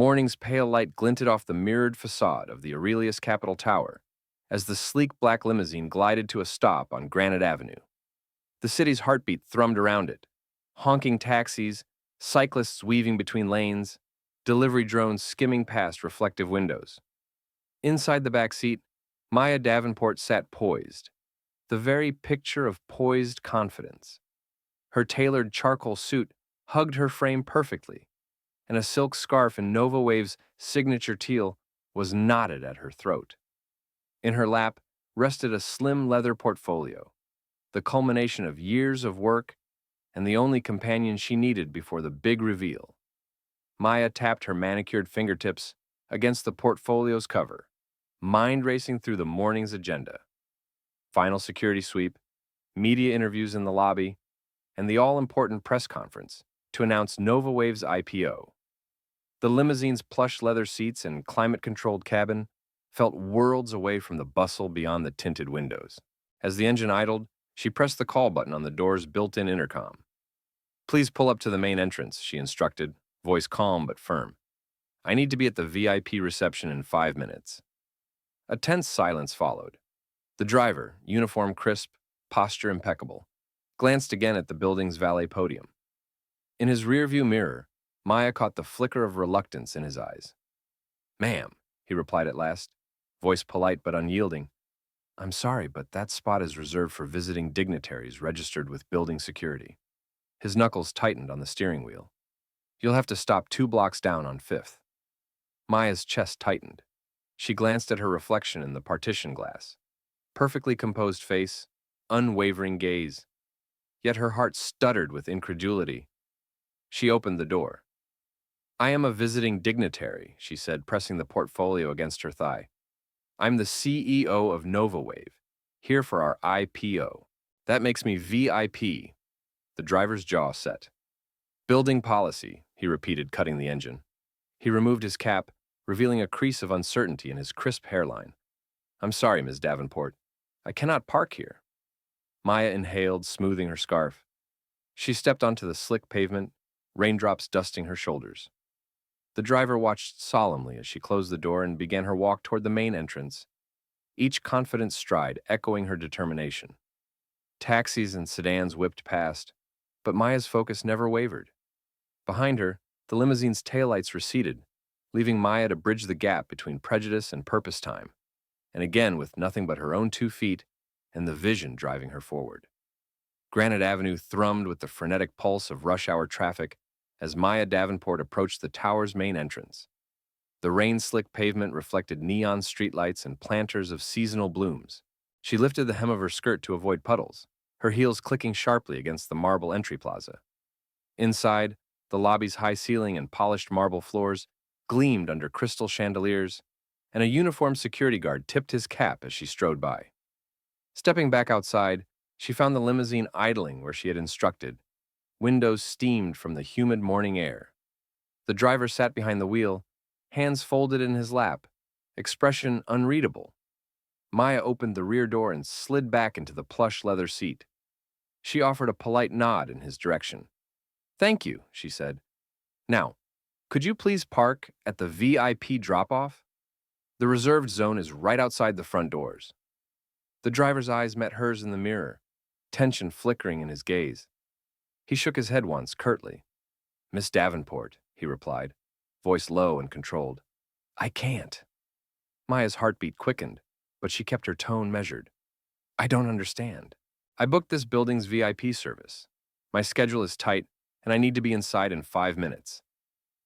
Morning's pale light glinted off the mirrored facade of the Aurelius Capitol Tower as the sleek black limousine glided to a stop on Granite Avenue. The city's heartbeat thrummed around it. Honking taxis, cyclists weaving between lanes, delivery drones skimming past reflective windows. Inside the back seat, Maya Davenport sat poised, the very picture of poised confidence. Her tailored charcoal suit hugged her frame perfectly, and a silk scarf in Nova Wave's signature teal was knotted at her throat. In her lap rested a slim leather portfolio, the culmination of years of work and the only companion she needed before the big reveal. Maya tapped her manicured fingertips against the portfolio's cover, mind racing through the morning's agenda. Final security sweep, media interviews in the lobby, and the all-important press conference to announce Nova Wave's IPO. The limousine's plush leather seats and climate-controlled cabin felt worlds away from the bustle beyond the tinted windows. As the engine idled, she pressed the call button on the door's built-in intercom. "Please pull up to the main entrance," she instructed, voice calm but firm. "I need to be at the VIP reception in 5 minutes." A tense silence followed. The driver, uniform crisp, posture impeccable, glanced again at the building's valet podium. In his rearview mirror, Maya caught the flicker of reluctance in his eyes. "Ma'am," he replied at last, voice polite but unyielding, "I'm sorry, but that spot is reserved for visiting dignitaries registered with building security." His knuckles tightened on the steering wheel. "You'll have to stop 2 blocks down on 5th. Maya's chest tightened. She glanced at her reflection in the partition glass. Perfectly composed face, unwavering gaze. Yet her heart stuttered with incredulity. She opened the door. "I am a visiting dignitary," she said, pressing the portfolio against her thigh. "I'm the CEO of Nova Wave, here for our IPO. That makes me VIP." The driver's jaw set. "Building policy," he repeated, cutting the engine. He removed his cap, revealing a crease of uncertainty in his crisp hairline. "I'm sorry, Ms. Davenport. I cannot park here." Maya inhaled, smoothing her scarf. She stepped onto the slick pavement, raindrops dusting her shoulders. The driver watched solemnly as she closed the door and began her walk toward the main entrance, each confident stride echoing her determination. Taxis and sedans whipped past, but Maya's focus never wavered. Behind her, the limousine's taillights receded, leaving Maya to bridge the gap between prejudice and purpose time, and again with nothing but her own 2 feet and the vision driving her forward. Granite Avenue thrummed with the frenetic pulse of rush-hour traffic as Maya Davenport approached the tower's main entrance. The rain-slick pavement reflected neon streetlights and planters of seasonal blooms. She lifted the hem of her skirt to avoid puddles, her heels clicking sharply against the marble entry plaza. Inside, the lobby's high ceiling and polished marble floors gleamed under crystal chandeliers, and a uniformed security guard tipped his cap as she strode by. Stepping back outside, she found the limousine idling where she had instructed. Windows steamed from the humid morning air. The driver sat behind the wheel, hands folded in his lap, expression unreadable. Maya opened the rear door and slid back into the plush leather seat. She offered a polite nod in his direction. "Thank you," she said. "Now, could you please park at the VIP drop-off? The reserved zone is right outside the front doors." The driver's eyes met hers in the mirror, tension flickering in his gaze. He shook his head once, curtly. "Miss Davenport," he replied, voice low and controlled. "I can't." Maya's heartbeat quickened, but she kept her tone measured. "I don't understand. I booked this building's VIP service. My schedule is tight, and I need to be inside in 5 minutes."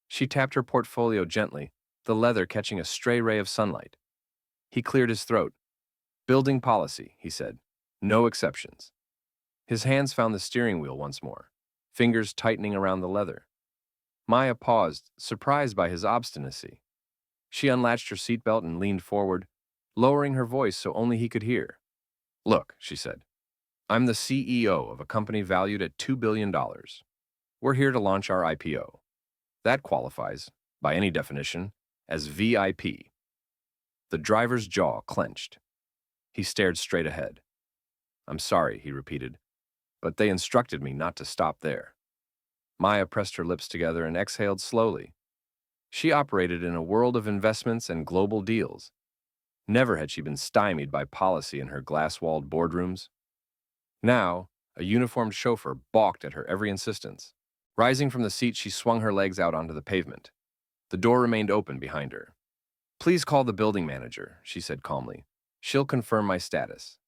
She tapped her portfolio gently, the leather catching a stray ray of sunlight. He cleared his throat. "Building policy," he said. "No exceptions." His hands found the steering wheel once more, fingers tightening around the leather. Maya paused, surprised by his obstinacy. She unlatched her seatbelt and leaned forward, lowering her voice so only he could hear. "Look," she said, "I'm the CEO of a company valued at $2 billion. We're here to launch our IPO. That qualifies, by any definition, as VIP." The driver's jaw clenched. He stared straight ahead. "I'm sorry," he repeated, "but they instructed me not to stop there." Maya pressed her lips together and exhaled slowly. She operated in a world of investments and global deals. Never had she been stymied by policy in her glass-walled boardrooms. Now, a uniformed chauffeur balked at her every insistence. Rising from the seat, she swung her legs out onto the pavement. The door remained open behind her. "Please call the building manager," she said calmly. "She'll confirm my status."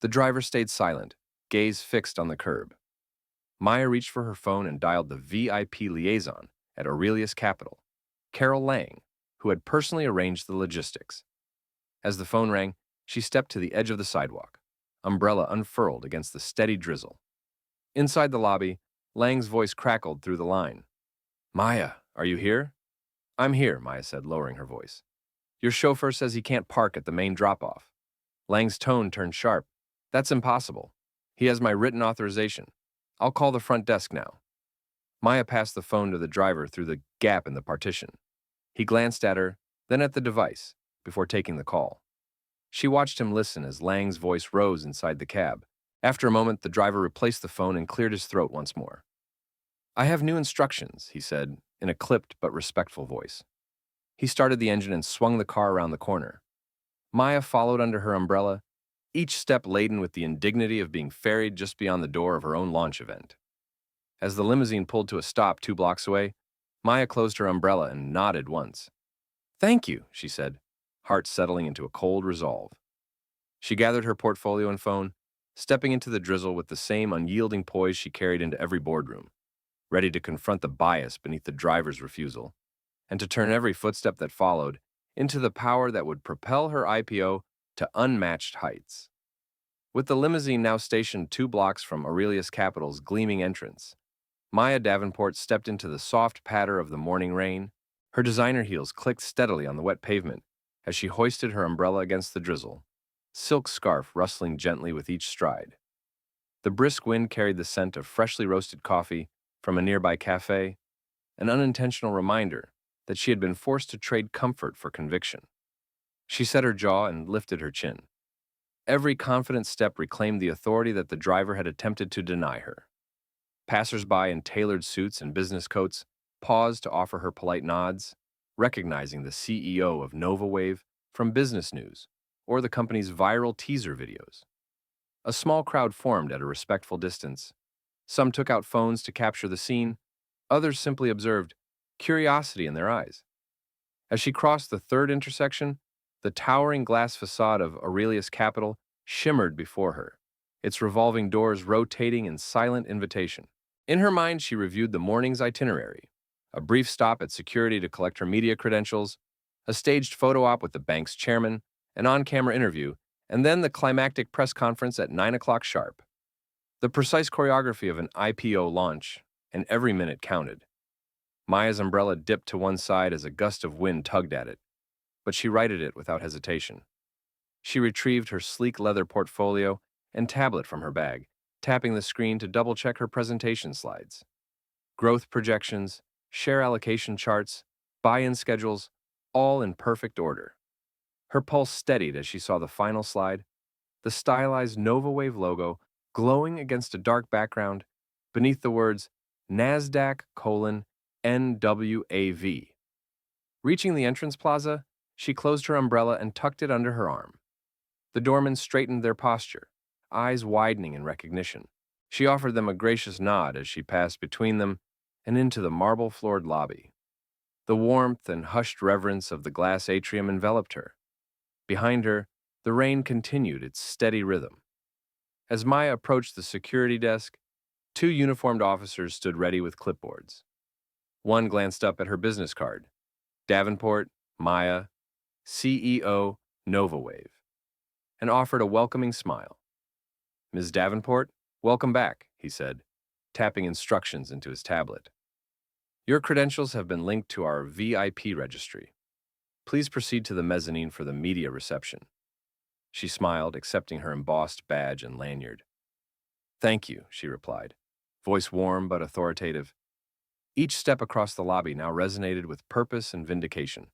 The driver stayed silent, gaze fixed on the curb. Maya reached for her phone and dialed the VIP liaison at Aurelius Capital, Carol Lang, who had personally arranged the logistics. As the phone rang, she stepped to the edge of the sidewalk, umbrella unfurled against the steady drizzle. Inside the lobby, Lang's voice crackled through the line. "Maya, are you here?" "I'm here," Maya said, lowering her voice. "Your chauffeur says he can't park at the main drop-off." Lang's tone turned sharp. "That's impossible. He has my written authorization. I'll call the front desk now." Maya passed the phone to the driver through the gap in the partition. He glanced at her, then at the device, before taking the call. She watched him listen as Lang's voice rose inside the cab. After a moment, the driver replaced the phone and cleared his throat once more. "I have new instructions," he said, in a clipped but respectful voice. He started the engine and swung the car around the corner. Maya followed under her umbrella, each step laden with the indignity of being ferried just beyond the door of her own launch event. As the limousine pulled to a stop 2 blocks away, Maya closed her umbrella and nodded once. "Thank you," she said, heart settling into a cold resolve. She gathered her portfolio and phone, stepping into the drizzle with the same unyielding poise she carried into every boardroom, ready to confront the bias beneath the driver's refusal, and to turn every footstep that followed into the power that would propel her IPO to unmatched heights. With the limousine now stationed 2 blocks from Aurelius Capital's gleaming entrance, Maya Davenport stepped into the soft patter of the morning rain. Her designer heels clicked steadily on the wet pavement as she hoisted her umbrella against the drizzle, silk scarf rustling gently with each stride. The brisk wind carried the scent of freshly roasted coffee from a nearby cafe, an unintentional reminder that she had been forced to trade comfort for conviction. She set her jaw and lifted her chin. Every confident step reclaimed the authority that the driver had attempted to deny her. Passers-by in tailored suits and business coats paused to offer her polite nods, recognizing the CEO of NovaWave from business news or the company's viral teaser videos. A small crowd formed at a respectful distance. Some took out phones to capture the scene, others simply observed, curiosity in their eyes. As she crossed the 3rd intersection, the towering glass facade of Aurelius Capital shimmered before her, its revolving doors rotating in silent invitation. In her mind, she reviewed the morning's itinerary: a brief stop at security to collect her media credentials, a staged photo op with the bank's chairman, an on-camera interview, and then the climactic press conference at 9 o'clock sharp. The precise choreography of an IPO launch, and every minute counted. Maya's umbrella dipped to one side as a gust of wind tugged at it, but she righted it without hesitation. She retrieved her sleek leather portfolio and tablet from her bag, tapping the screen to double-check her presentation slides. Growth projections, share allocation charts, buy-in schedules, all in perfect order. Her pulse steadied as she saw the final slide, the stylized NovaWave logo glowing against a dark background beneath the words NASDAQ:NWAV. Reaching the entrance plaza, she closed her umbrella and tucked it under her arm. The doormen straightened their posture, eyes widening in recognition. She offered them a gracious nod as she passed between them and into the marble-floored lobby. The warmth and hushed reverence of the glass atrium enveloped her. Behind her, the rain continued its steady rhythm. As Maya approached the security desk, 2 uniformed officers stood ready with clipboards. One glanced up at her business card: Davenport, Maya, CEO, NovaWave, and offered a welcoming smile. "Ms. Davenport, welcome back," he said, tapping instructions into his tablet. "Your credentials have been linked to our VIP registry. Please proceed to the mezzanine for the media reception." She smiled, accepting her embossed badge and lanyard. "Thank you," she replied, voice warm but authoritative. Each step across the lobby now resonated with purpose and vindication.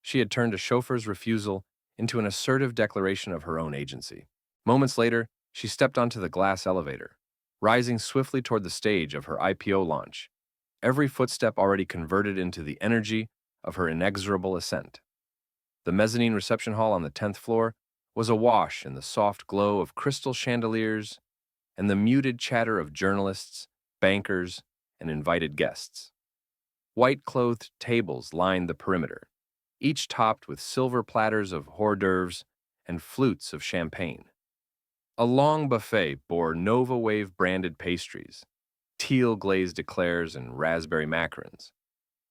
She had turned a chauffeur's refusal into an assertive declaration of her own agency. Moments later, she stepped onto the glass elevator, rising swiftly toward the stage of her IPO launch, every footstep already converted into the energy of her inexorable ascent. The mezzanine reception hall on the 10th floor was awash in the soft glow of crystal chandeliers and the muted chatter of journalists, bankers, and invited guests. White-clothed tables lined the perimeter, each topped with silver platters of hors d'oeuvres and flutes of champagne. A long buffet bore Nova Wave-branded pastries, teal-glazed eclairs, and raspberry macarons,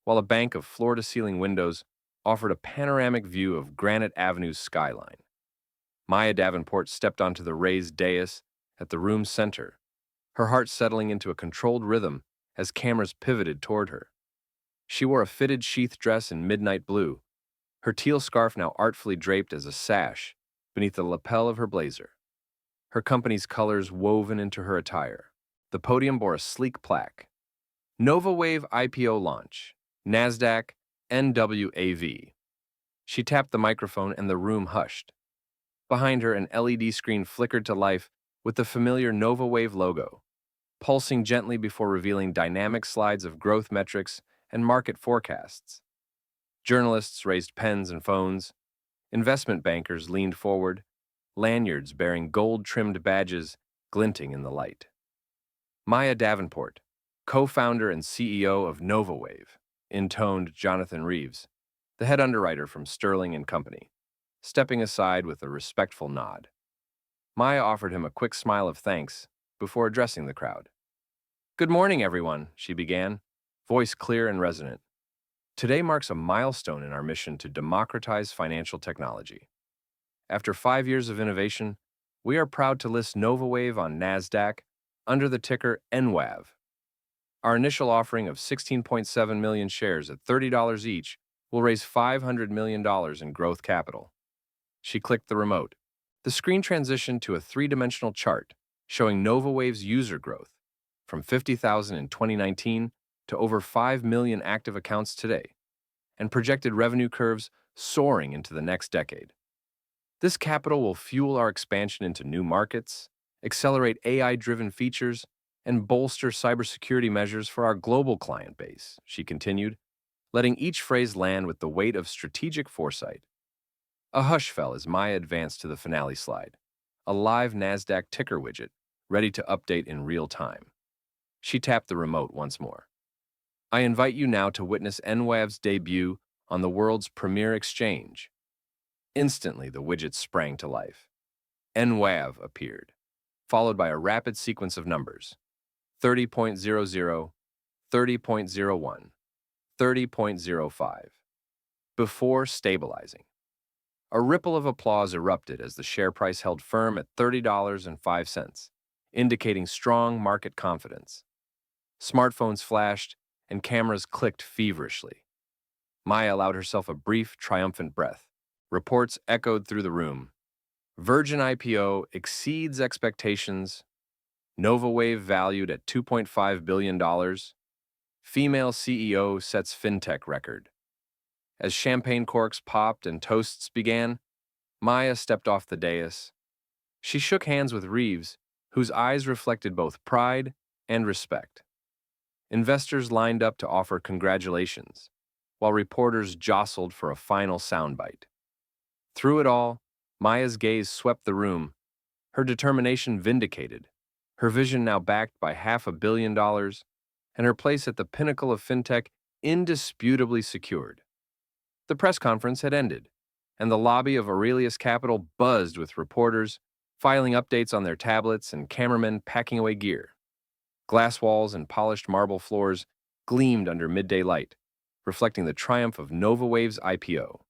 while a bank of floor-to-ceiling windows offered a panoramic view of Granite Avenue's skyline. Maya Davenport stepped onto the raised dais at the room's center, her heart settling into a controlled rhythm as cameras pivoted toward her. She wore a fitted sheath dress in midnight blue, her teal scarf now artfully draped as a sash beneath the lapel of her blazer. Her company's colors woven into her attire. The podium bore a sleek plaque. Nova Wave IPO launch, NASDAQ, NWAV. She tapped the microphone and the room hushed. Behind her, an LED screen flickered to life with the familiar Nova Wave logo, pulsing gently before revealing dynamic slides of growth metrics and market forecasts. Journalists raised pens and phones. Investment bankers leaned forward, lanyards bearing gold-trimmed badges glinting in the light. Maya Davenport, co-founder and CEO of Nova Wave, intoned Jonathan Reeves, the head underwriter from Sterling and Company, stepping aside with a respectful nod. Maya offered him a quick smile of thanks before addressing the crowd. "Good morning, everyone," she began, voice clear and resonant. "Today marks a milestone in our mission to democratize financial technology. After 5 years of innovation, we are proud to list Nova Wave on NASDAQ under the ticker NWAV. Our initial offering of 16.7 million shares at $30 each will raise $500 million in growth capital." She clicked the remote. The screen transitioned to a three-dimensional chart showing Nova Wave's user growth from 50,000 in 2019 to over 5 million active accounts today, and projected revenue curves soaring into the next decade. This capital will fuel our expansion into new markets, accelerate AI-driven features, and bolster cybersecurity measures for our global client base, she continued, letting each phrase land with the weight of strategic foresight. A hush fell as Maya advanced to the finale slide, a live NASDAQ ticker widget ready to update in real time. She tapped the remote once more. "I invite you now to witness NWAV's debut on the world's premier exchange." Instantly, the widget sprang to life. NWAV appeared, followed by a rapid sequence of numbers: 30.00, 30.01, 30.05, before stabilizing. A ripple of applause erupted as the share price held firm at $30.05, indicating strong market confidence. Smartphones flashed, and cameras clicked feverishly. Maya allowed herself a brief, triumphant breath. Reports echoed through the room. Virgin IPO exceeds expectations. Nova Wave valued at $2.5 billion. Female CEO sets fintech record. As champagne corks popped and toasts began, Maya stepped off the dais. She shook hands with Reeves, whose eyes reflected both pride and respect. Investors lined up to offer congratulations, while reporters jostled for a final soundbite. Through it all, Maya's gaze swept the room, her determination vindicated, her vision now backed by $500 million, and her place at the pinnacle of fintech indisputably secured. The press conference had ended, and the lobby of Aurelius Capital buzzed with reporters filing updates on their tablets and cameramen packing away gear. Glass walls and polished marble floors gleamed under midday light, reflecting the triumph of Nova Wave's IPO.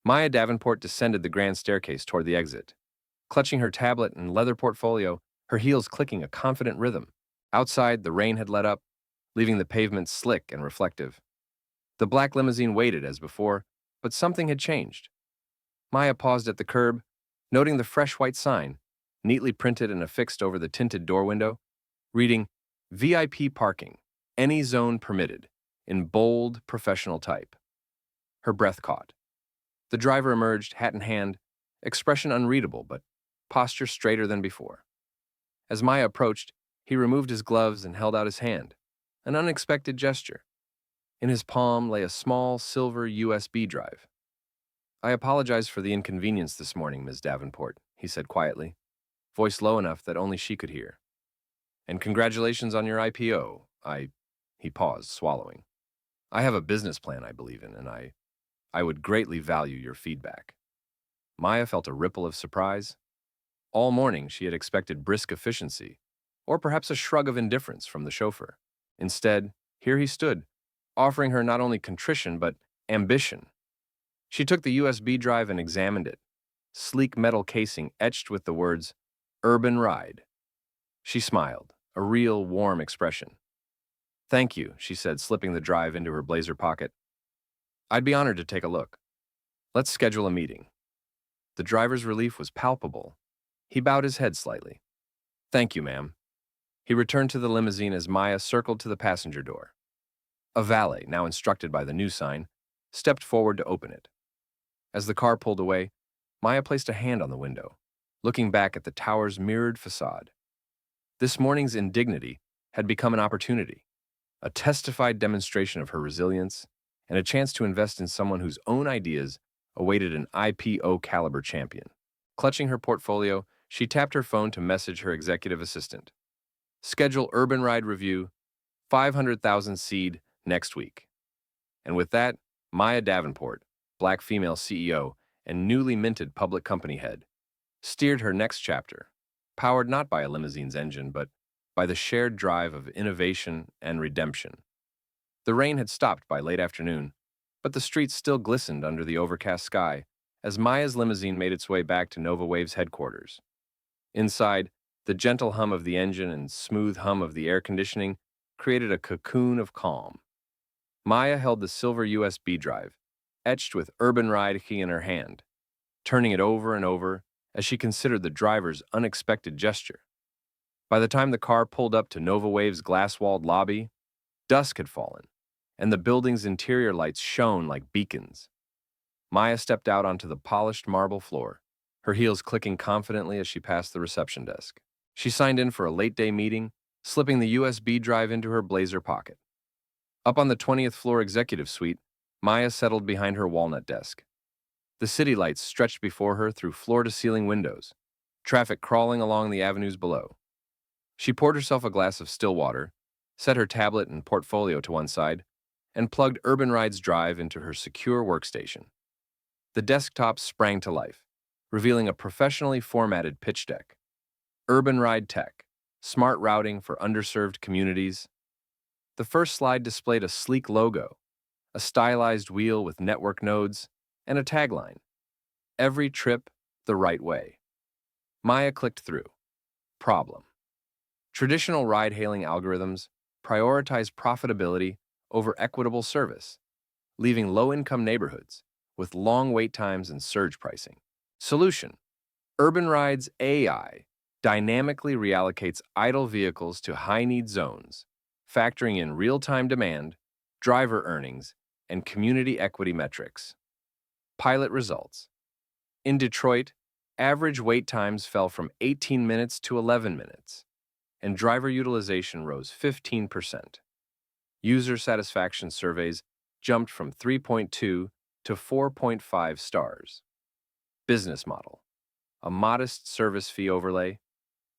Maya Davenport descended the grand staircase toward the exit, clutching her tablet and leather portfolio, her heels clicking a confident rhythm. Outside, the rain had let up, leaving the pavement slick and reflective. The black limousine waited as before, but something had changed. Maya paused at the curb, noting the fresh white sign, neatly printed and affixed over the tinted door window, reading, "VIP parking, any zone permitted," in bold, professional type. Her breath caught. The driver emerged, hat in hand, expression unreadable, but posture straighter than before. As Maya approached, he removed his gloves and held out his hand, an unexpected gesture. In his palm lay a small silver USB drive. "I apologize for the inconvenience this morning, Ms. Davenport," he said quietly, voice low enough that only she could hear. "And congratulations on your IPO. He paused, swallowing. "I have a business plan I believe in, and I would greatly value your feedback." Maya felt a ripple of surprise. All morning, she had expected brisk efficiency, or perhaps a shrug of indifference from the chauffeur. Instead, here he stood, offering her not only contrition but ambition. She took the USB drive and examined it, sleek metal casing etched with the words, "Urban Ride." She smiled, a real warm expression. "Thank you," she said, slipping the drive into her blazer pocket. "I'd be honored to take a look. Let's schedule a meeting." The driver's relief was palpable. He bowed his head slightly. "Thank you, ma'am." He returned to the limousine as Maya circled to the passenger door. A valet, now instructed by the new sign, stepped forward to open it. As the car pulled away, Maya placed a hand on the window, looking back at the tower's mirrored facade. This morning's indignity had become an opportunity, a testified demonstration of her resilience, and a chance to invest in someone whose own ideas awaited an IPO caliber champion. Clutching her portfolio, she tapped her phone to message her executive assistant. "Schedule Urban Ride Review, 500,000 seed next week." And with that, Maya Davenport, Black female CEO and newly minted public company head, steered her next chapter, powered not by a limousine's engine, but by the shared drive of innovation and redemption. The rain had stopped by late afternoon, but the streets still glistened under the overcast sky as Maya's limousine made its way back to Nova Wave's headquarters. Inside, the gentle hum of the engine and smooth hum of the air conditioning created a cocoon of calm. Maya held the silver USB drive, etched with Urban Ride key in her hand, turning it over and over as she considered the driver's unexpected gesture. By the time the car pulled up to Nova Wave's glass-walled lobby, dusk had fallen, and the building's interior lights shone like beacons. Maya stepped out onto the polished marble floor, her heels clicking confidently as she passed the reception desk. She signed in for a late-day meeting, slipping the USB drive into her blazer pocket. Up on the 20th floor executive suite, Maya settled behind her walnut desk. The city lights stretched before her through floor-to-ceiling windows, traffic crawling along the avenues below. She poured herself a glass of still water, set her tablet and portfolio to one side, and plugged Urban Ride's drive into her secure workstation. The desktop sprang to life, revealing a professionally formatted pitch deck. Urban Ride Tech, smart routing for underserved communities. The first slide displayed a sleek logo, a stylized wheel with network nodes, and a tagline, "Every trip the right way." Maya clicked through. Problem. Traditional ride-hailing algorithms prioritize profitability over equitable service, leaving low-income neighborhoods with long wait times and surge pricing. Solution. Urban Ride's AI dynamically reallocates idle vehicles to high-need zones, factoring in real-time demand, driver earnings, and community equity metrics. Pilot results. In Detroit, average wait times fell from 18 minutes to 11 minutes, and driver utilization rose 15%. User satisfaction surveys jumped from 3.2 to 4.5 stars. Business model. A modest service fee overlay,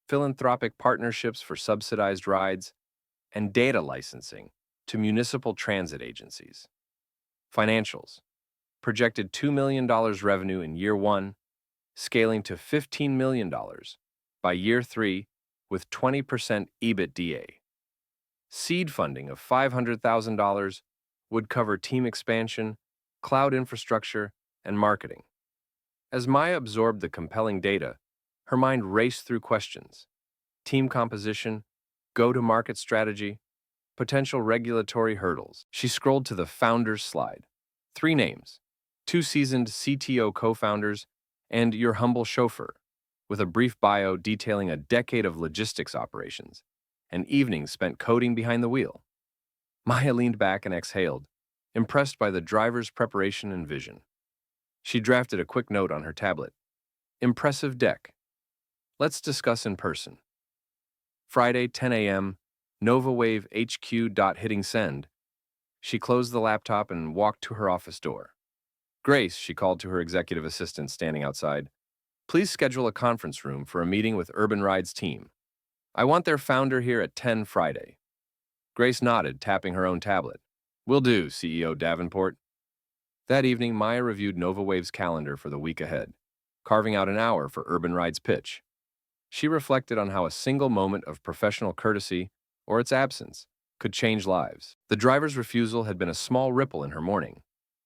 philanthropic partnerships for subsidized rides, and data licensing to municipal transit agencies. Financials. Projected $2 million revenue in year one, scaling to $15 million by year three with 20% EBITDA. Seed funding of $500,000 would cover team expansion, cloud infrastructure, and marketing. As Maya absorbed the compelling data, her mind raced through questions: team composition, go-to-market strategy, potential regulatory hurdles. She scrolled to the founders slide. 3 names, 2 seasoned CTO co-founders, and your humble chauffeur, with a brief bio detailing a decade of logistics operations and evenings spent coding behind the wheel. Maya leaned back and exhaled, impressed by the driver's preparation and vision. She drafted a quick note on her tablet. Impressive deck. Let's discuss in person. Friday, 10 a.m., Nova Wave HQ. Hitting send. She closed the laptop and walked to her office door. Grace, she called to her executive assistant standing outside, please schedule a conference room for a meeting with Urban Ride's team. I want their founder here at 10 Friday. Grace nodded, tapping her own tablet. Will do, CEO Davenport. That evening, Maya reviewed NovaWave's calendar for the week ahead, carving out an hour for Urban Ride's pitch. She reflected on how a single moment of professional courtesy, or its absence, could change lives. The driver's refusal had been a small ripple in her morning,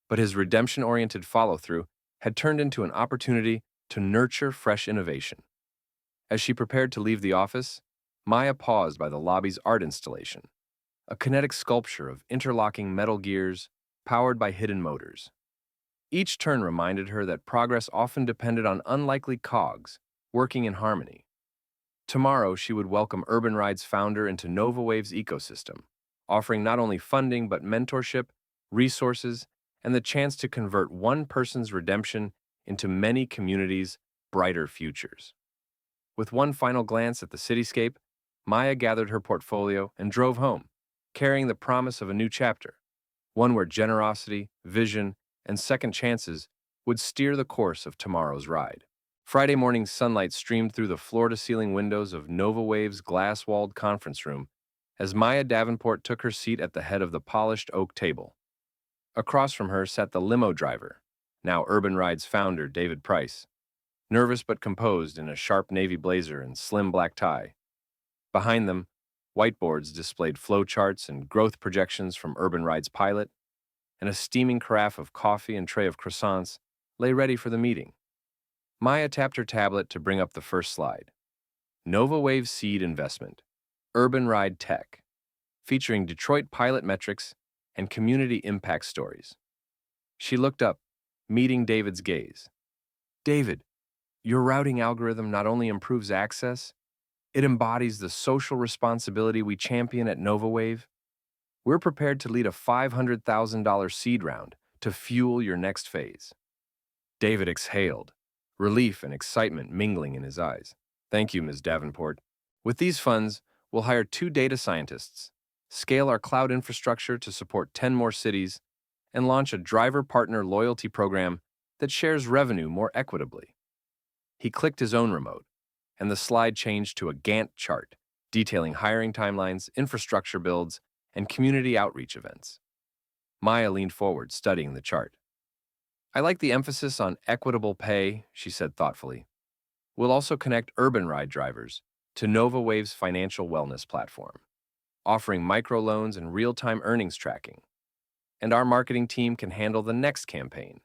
but his redemption-oriented follow-through had turned into an opportunity to nurture fresh innovation. As she prepared to leave the office, Maya paused by the lobby's art installation, a kinetic sculpture of interlocking metal gears powered by hidden motors. Each turn reminded her that progress often depended on unlikely cogs working in harmony. Tomorrow, she would welcome Urban Ride's founder into NovaWave's ecosystem, offering not only funding but mentorship, resources, and the chance to convert one person's redemption into many communities' brighter futures. With one final glance at the cityscape, Maya gathered her portfolio and drove home, carrying the promise of a new chapter, one where generosity, vision, and second chances would steer the course of tomorrow's ride. Friday morning's sunlight streamed through the floor-to-ceiling windows of NovaWave's glass-walled conference room as Maya Davenport took her seat at the head of the polished oak table. Across from her sat the limo driver, now Urban Ride's founder, David Price, nervous but composed in a sharp navy blazer and slim black tie. Behind them, whiteboards displayed flowcharts and growth projections from Urban Ride's pilot, and a steaming carafe of coffee and tray of croissants lay ready for the meeting. Maya tapped her tablet to bring up the first slide. NovaWave Seed Investment, Urban Ride Tech, featuring Detroit pilot metrics and community impact stories. She looked up, meeting David's gaze. David, your routing algorithm not only improves access, it embodies the social responsibility we champion at NovaWave. We're prepared to lead a $500,000 seed round to fuel your next phase. David exhaled, relief and excitement mingling in his eyes. Thank you, Ms. Davenport. With these funds, we'll hire 2 data scientists, scale our cloud infrastructure to support 10 more cities, and launch a driver partner loyalty program that shares revenue more equitably. He clicked his own remote, and the slide changed to a Gantt chart detailing hiring timelines, infrastructure builds, and community outreach events. Maya leaned forward, studying the chart. I like the emphasis on equitable pay, she said thoughtfully. We'll also connect Urban Ride drivers to NovaWave's financial wellness platform, offering microloans and real-time earnings tracking. And our marketing team can handle the next campaign,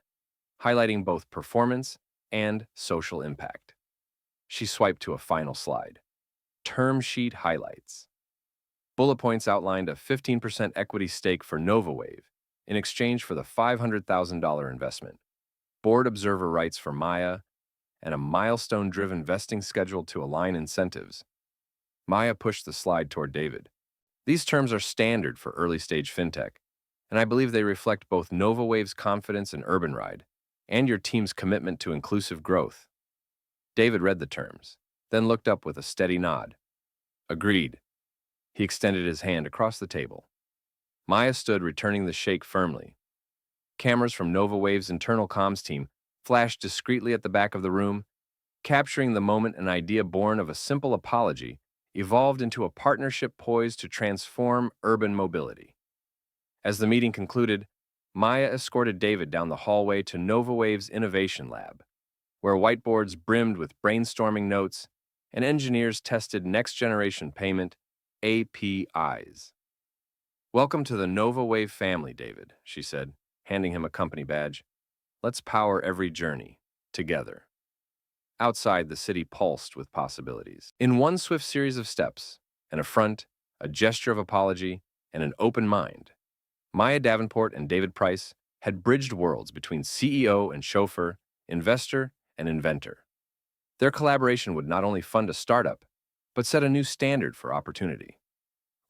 highlighting both performance and social impact. She swiped to a final slide. Term sheet highlights. Bullet points outlined a 15% equity stake for NovaWave in exchange for the $500,000 investment, board observer rights for Maya, and a milestone-driven vesting schedule to align incentives. Maya pushed the slide toward David. These terms are standard for early-stage fintech, and I believe they reflect both NovaWave's confidence in Urban Ride and your team's commitment to inclusive growth. David read the terms, then looked up with a steady nod. Agreed. He extended his hand across the table. Maya stood, returning the shake firmly. Cameras from NovaWave's internal comms team flashed discreetly at the back of the room, capturing the moment an idea born of a simple apology evolved into a partnership poised to transform urban mobility. As the meeting concluded, Maya escorted David down the hallway to NovaWave's Innovation Lab, where whiteboards brimmed with brainstorming notes and engineers tested next-generation payment, APIs. Welcome to the NovaWave family, David, she said, handing him a company badge. Let's power every journey, together. Outside, the city pulsed with possibilities. In one swift series of steps, an affront, a gesture of apology, and an open mind, Maya Davenport and David Price had bridged worlds between CEO and chauffeur, investor and inventor. Their collaboration would not only fund a startup, but set a new standard for opportunity,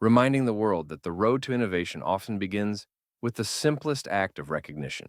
reminding the world that the road to innovation often begins with the simplest act of recognition.